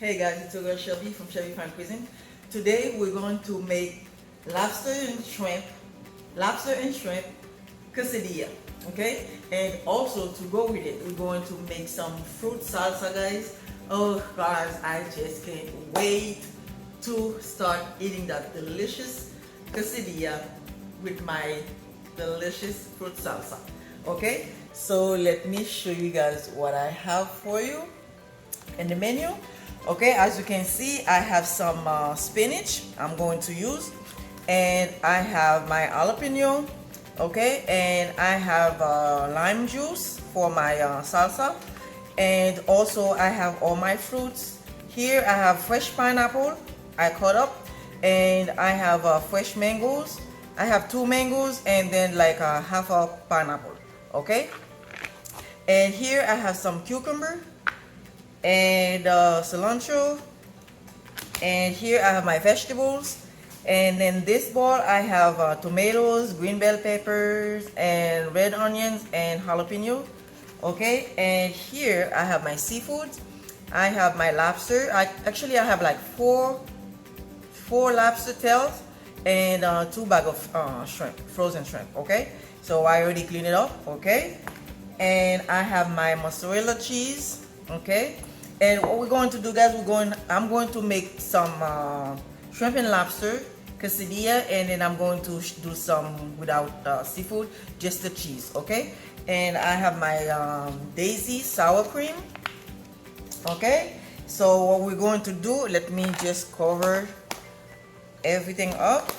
Hey guys, it's your girl Shelby from Shelby Fine Cuisine. Today we're going to make lobster and shrimp quesadilla. Okay, and also to go with it, we're going to make some fruit salsa, guys. Oh guys, I just can't wait to start eating that delicious quesadilla with my delicious fruit salsa. Okay, so let me show you guys what I have for you in the menu. Okay, as you can see, I have some spinach I'm going to use, and I have my jalapeno. Okay, and I have lime juice for my salsa, and also I have all my fruits here. I have fresh pineapple I cut up, and I have fresh mangoes. I have 2 mangoes and then like half a pineapple. Okay, and here I have some cucumber and cilantro, and here I have my vegetables, and then this bowl I have tomatoes, green bell peppers, and red onions and jalapeno. Okay, and here I have my seafood. I have my lobster. I have like four lobster tails and 2 bags of shrimp, frozen shrimp. Okay, so I already cleaned it up. Okay, and I have my mozzarella cheese. Okay, and what we're going to do, guys, I'm going to make some shrimp and lobster quesadilla, and then I'm going to do some without seafood, just the cheese. Okay, and I have my daisy sour cream. Okay, so what we're going to do, let me just cover everything up.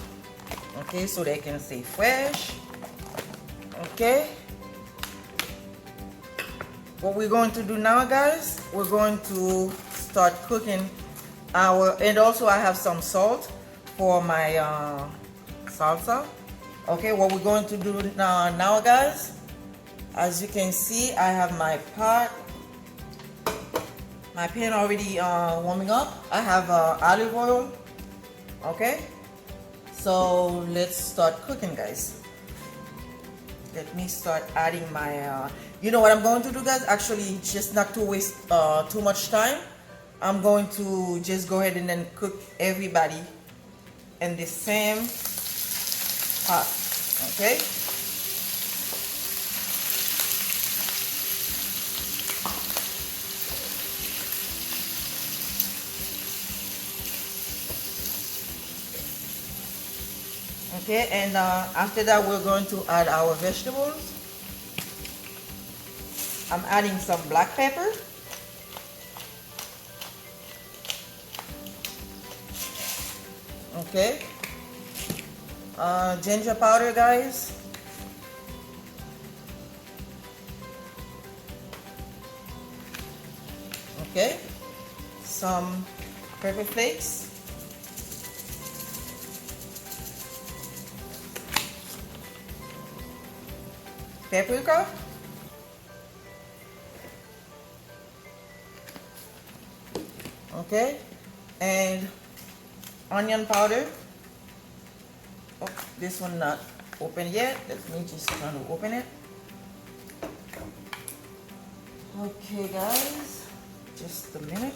Okay, so they can stay fresh. Okay, what we're going to do now, guys, we're going to start cooking and also I have some salt for my salsa. Okay, what we're going to do now, guys, as you can see, I have my pan already warming up. I have olive oil. Okay, so let's start cooking, guys. Let me start adding my you know what I'm going to do, guys, actually, just not to waste too much time, I'm going to just go ahead and then cook everybody in the same pot. Okay, okay, and after that we're going to add our vegetables. I'm adding some black pepper. Okay, ginger powder, guys. Okay, some pepper flakes. Paprika. Okay, and onion powder. Oh, this one not open yet. Let me just try to open it. Okay, guys, just a minute.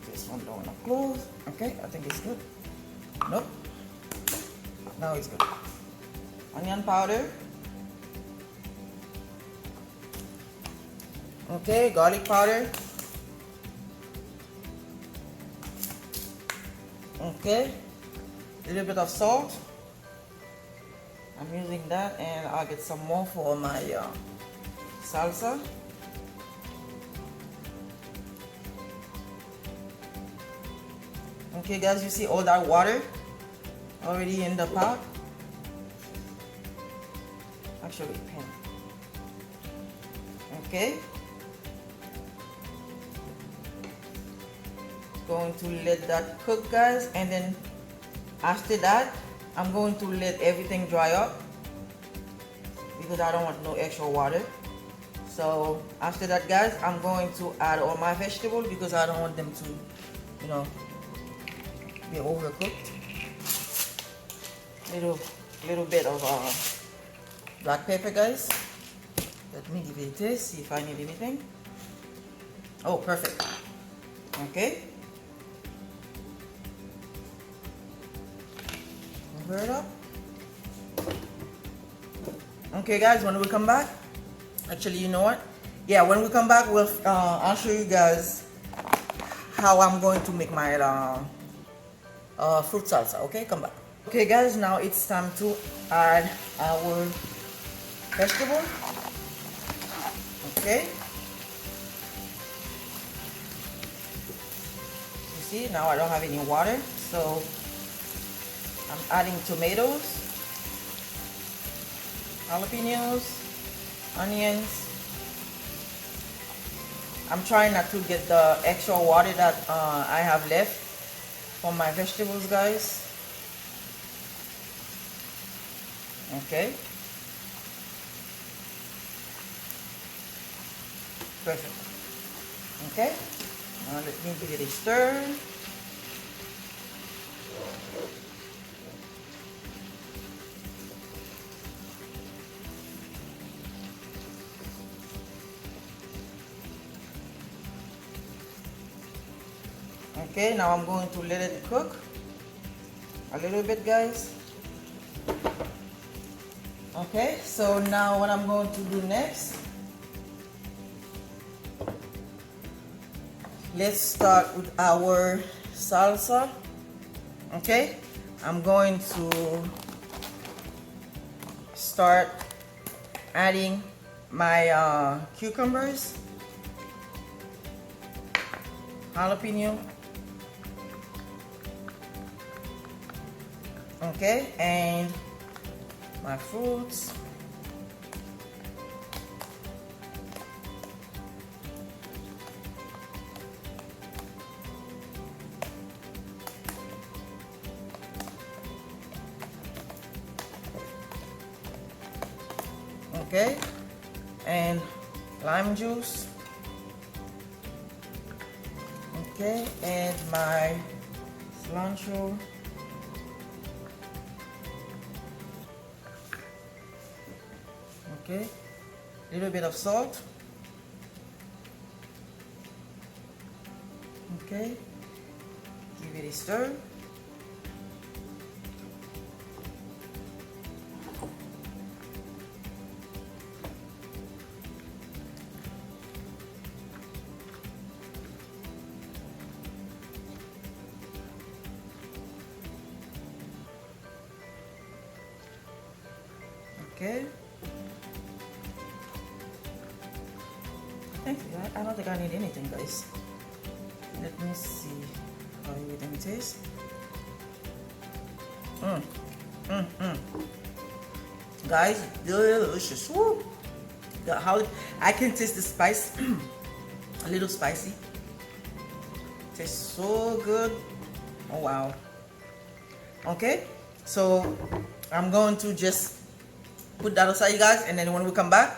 This one don't want to close. Okay, I think it's good. Nope. Now it's good. Onion powder. Okay, garlic powder. Okay, a little bit of salt. I'm using that, and I'll get some more for my salsa. Okay, guys, you see all that water already in the pot. Actually, pan. Okay. Going to let that cook, guys, and then after that, I'm going to let everything dry up because I don't want no extra water. So after that, guys, I'm going to add all my vegetables because I don't want them to, you know, be overcooked. Little bit of black pepper, guys. Let me give it a taste, see if I need anything. Oh, perfect. Okay. Cover it up. Okay, guys, when we come back, actually, you know what? Yeah, when we come back, I'll show you guys how I'm going to make my fruit salsa. Okay, come back. Okay, guys, now it's time to add our vegetable. Okay. You see, now I don't have any water, so I'm adding tomatoes, jalapenos, onions. I'm trying not to get the extra water that I have left from my vegetables, guys. Okay. Perfect. Okay. Now let me give it a stir. Okay, now I'm going to let it cook a little bit, guys. Okay, so now what I'm going to do next, let's start with our salsa. Okay, I'm going to start adding my cucumbers, jalapeno, okay, and my fruits. Okay, and lime juice. Okay, and my cilantro. Okay, a little bit of salt. Okay, give it a stir. Okay. I don't think I need anything, guys. Let me see how everything tastes. Guys, delicious. Woo! How I can taste the spice, a little spicy. Tastes so good. Oh wow. Okay, so I'm going to just put that aside, guys, and then when we come back,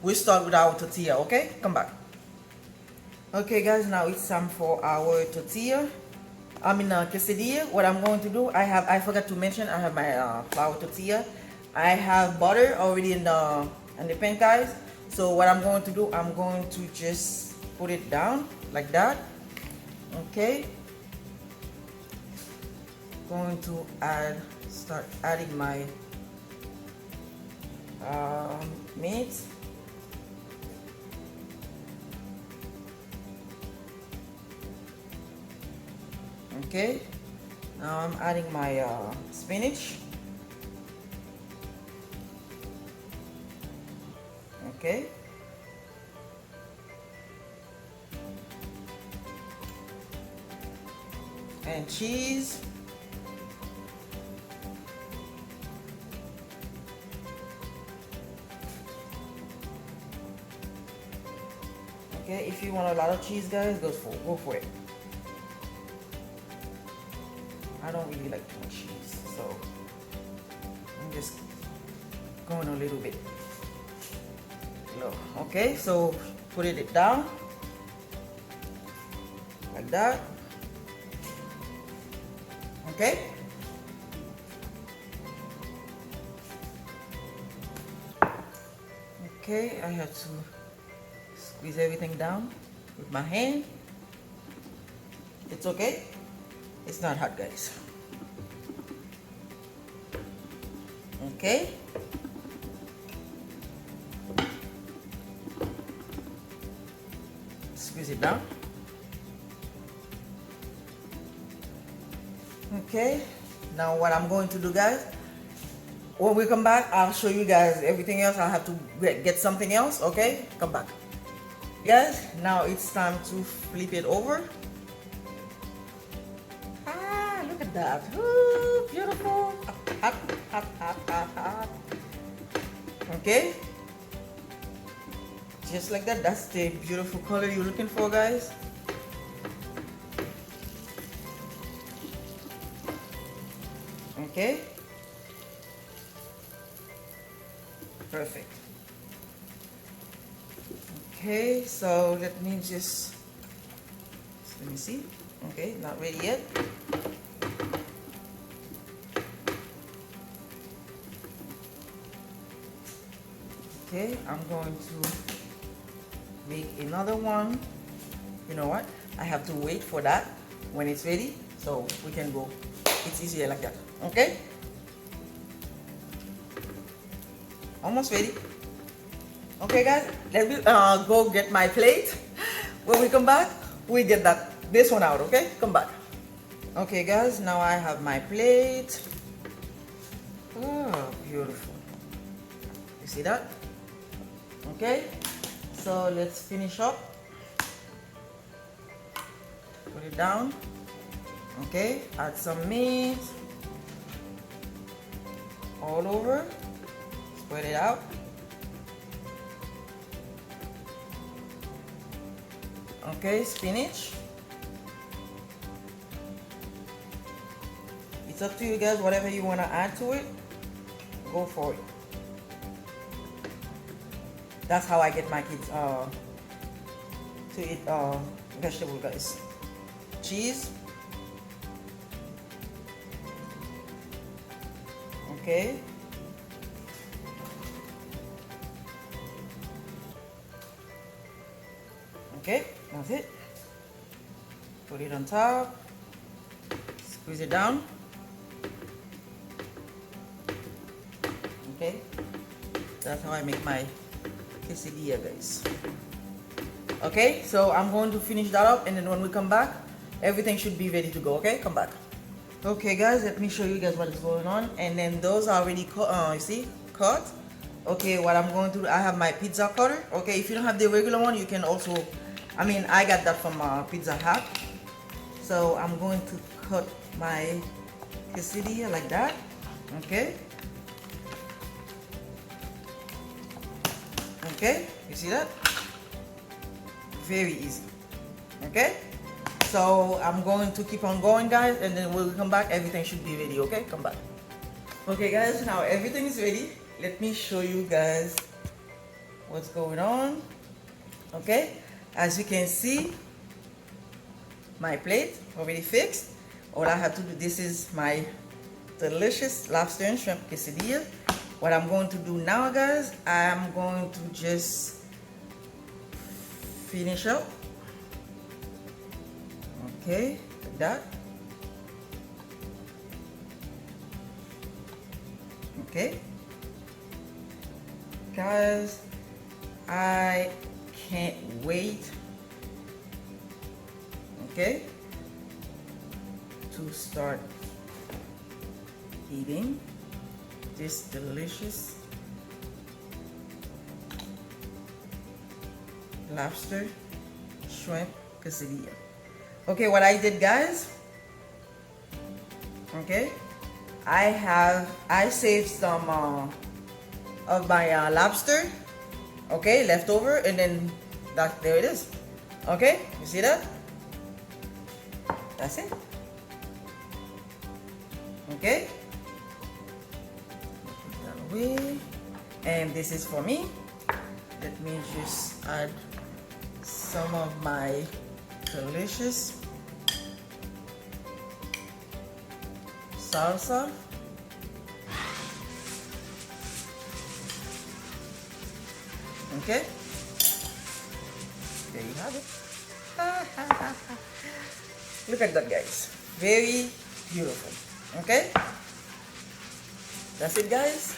we start with our tortilla. Okay, come back. Okay, guys, now it's time for our tortilla. Quesadilla. What I'm going to do, I forgot to mention, I have my flour tortilla. I have butter already in the pan, guys. So what I'm going to do, I'm going to just put it down like that. Okay. Going to start adding my meat. Okay, now I'm adding my spinach. Okay, and cheese. Okay, if you want a lot of cheese, guys, go for it. I don't really like too much cheese, so I'm just going a little bit low. Okay, so put it down like that. Okay. Okay, I have to squeeze everything down with my hand. It's okay. It's not hot, guys. Okay. Squeeze it down. Okay. Now what I'm going to do, guys, when we come back, I'll show you guys everything else. I'll have to get something else. Okay, come back. Guys, now it's time to flip it over. Ah, look at that. Ooh, beautiful. Hot, hot, hot, hot, hot. Okay. Just like that. That's the beautiful color you're looking for, guys. Okay. Perfect. Okay, so let me just let me see. Okay, not ready yet. Okay, I'm going to make another one. You know what? I have to wait for that when it's ready, so we can go. It's easier like that. Okay? Almost ready. Okay, guys, let me go get my plate. When we come back, we get this one out. Okay, come back. Okay, guys, now I have my plate. Oh, beautiful. You see that? Okay, so let's finish up. Put it down. Okay, add some meat all over. Spread it out. Okay, spinach. It's up to you guys, whatever you want to add to it, go for it. That's how I get my kids to eat vegetable, guys. Cheese. Okay. Okay, that's it. Put it on top. Squeeze it down. Okay. That's how I make my quesadilla, guys. Okay, so I'm going to finish that up, and then when we come back, everything should be ready to go. Okay, come back. Okay, guys, let me show you guys what is going on. And then those are already cut. You see, cut. Okay, what I'm going to do, I have my pizza cutter. Okay, if you don't have the regular one, you can also, I mean, I got that from Pizza Hut. So I'm going to cut my quesadilla like that. Okay. Okay, you see that? Very easy. Okay, so I'm going to keep on going, guys, and then when we come back, everything should be ready. Okay, come back. Okay, guys, now everything is ready. Let me show you guys what's going on. Okay, as you can see, my plate already fixed. All I have to do, this is my delicious lobster and shrimp quesadilla. What I'm going to do now, guys, I'm going to just finish up. Okay, like that. Okay. Guys, I can't wait, okay, to start eating this delicious lobster shrimp quesadilla. Okay, what I did, guys, okay, I saved some of my lobster, okay, leftover, and then there it is. Okay, you see that? That's it. Okay, put that away, and this is for me. Let me just add some of my delicious salsa. Okay, there you have it. Look at that, guys. Very beautiful. Okay, that's it, guys.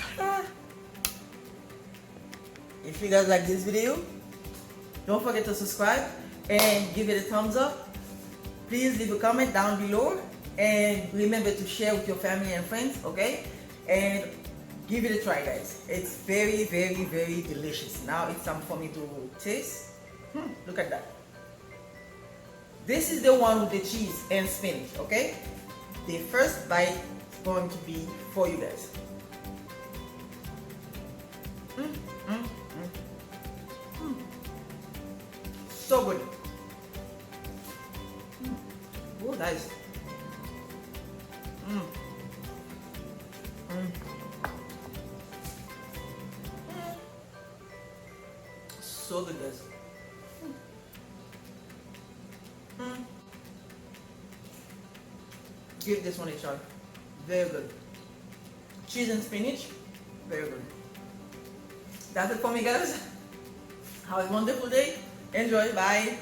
If you guys like this video, don't forget to subscribe and give it a thumbs up. Please leave a comment down below and remember to share with your family and friends, okay? And give it a try, guys. It's very, very, very delicious. Now it's time for me to taste. Look at that. This is the one with the cheese and spinach, okay? The first bite is going to be for you guys. So good. Oh, nice. So good, guys. Give this one a try. Very good. Cheese and spinach. Very good. That's it for me, guys. Have a wonderful day. Enjoy. Bye.